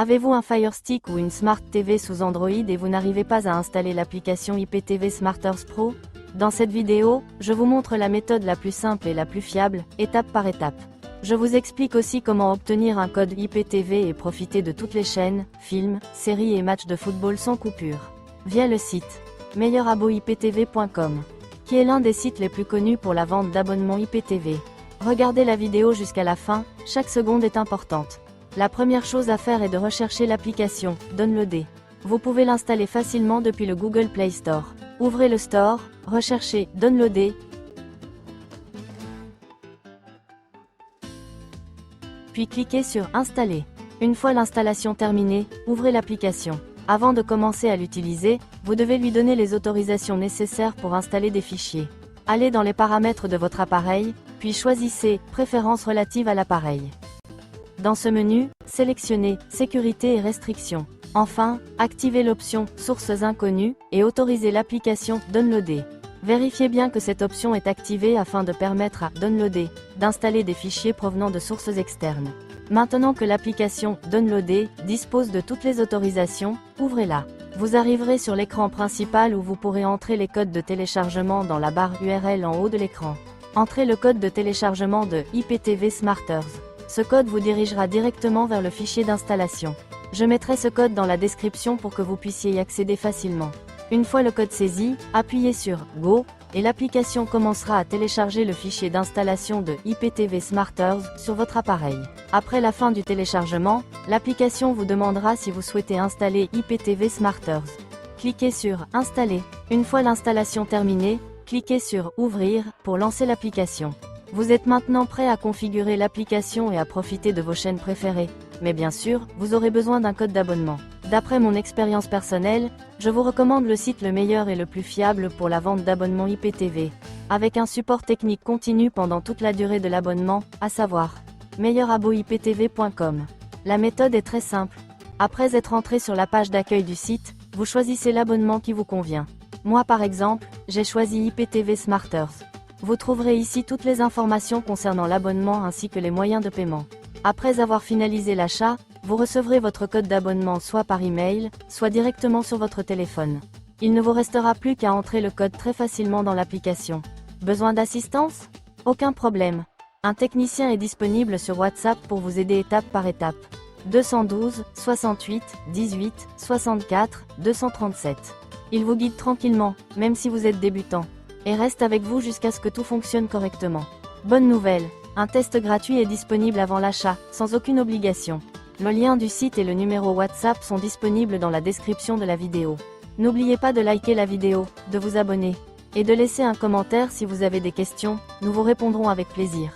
Avez-vous un Fire Stick ou une Smart TV sous Android et vous n'arrivez pas à installer l'application IPTV SmartEarth Pro? Dans cette vidéo, je vous montre la méthode la plus simple et la plus fiable, étape par étape. Je vous explique aussi comment obtenir un code IPTV et profiter de toutes les chaînes, films, séries et matchs de football sans coupure. Via le site meilleuraboiptv.com, qui est l'un des sites les plus connus pour la vente d'abonnements IPTV. Regardez la vidéo jusqu'à la fin, chaque seconde est importante. La première chose à faire est de rechercher l'application, downloader. Vous pouvez l'installer facilement depuis le Google Play Store. Ouvrez le store, recherchez, downloader, puis cliquez sur installer. Une fois l'installation terminée, ouvrez l'application. Avant de commencer à l'utiliser, vous devez lui donner les autorisations nécessaires pour installer des fichiers. Allez dans les paramètres de votre appareil, puis choisissez Préférences relatives à l'appareil. Dans ce menu, sélectionnez Sécurité et restrictions. Enfin, activez l'option Sources inconnues et autorisez l'application Downloader. Vérifiez bien que cette option est activée afin de permettre à Downloader d'installer des fichiers provenant de sources externes. Maintenant que l'application Downloader dispose de toutes les autorisations, ouvrez-la. Vous arriverez sur l'écran principal où vous pourrez entrer les codes de téléchargement dans la barre URL en haut de l'écran. Entrez le code de téléchargement de IPTV SmartEarth. Ce code vous dirigera directement vers le fichier d'installation. Je mettrai ce code dans la description pour que vous puissiez y accéder facilement. Une fois le code saisi, appuyez sur Go, et l'application commencera à télécharger le fichier d'installation de IPTV SmartEarth sur votre appareil. Après la fin du téléchargement, l'application vous demandera si vous souhaitez installer IPTV SmartEarth. Cliquez sur Installer. Une fois l'installation terminée, cliquez sur Ouvrir pour lancer l'application. Vous êtes maintenant prêt à configurer l'application et à profiter de vos chaînes préférées. Mais bien sûr, vous aurez besoin d'un code d'abonnement. D'après mon expérience personnelle, je vous recommande le site le meilleur et le plus fiable pour la vente d'abonnements IPTV. Avec un support technique continu pendant toute la durée de l'abonnement, à savoir meilleuraboiptv.com. La méthode est très simple. Après être entré sur la page d'accueil du site, vous choisissez l'abonnement qui vous convient. Moi par exemple, j'ai choisi IPTV SmartEarth. Vous trouverez ici toutes les informations concernant l'abonnement ainsi que les moyens de paiement. Après avoir finalisé l'achat, vous recevrez votre code d'abonnement soit par email, soit directement sur votre téléphone. Il ne vous restera plus qu'à entrer le code très facilement dans l'application. Besoin d'assistance? Aucun problème. Un technicien est disponible sur WhatsApp pour vous aider étape par étape. 212 68 18 64 237. Il vous guide tranquillement, même si vous êtes débutant, et reste avec vous jusqu'à ce que tout fonctionne correctement. Bonne nouvelle, un test gratuit est disponible avant l'achat, sans aucune obligation. Le lien du site et le numéro WhatsApp sont disponibles dans la description de la vidéo. N'oubliez pas de liker la vidéo, de vous abonner, et de laisser un commentaire si vous avez des questions, nous vous répondrons avec plaisir.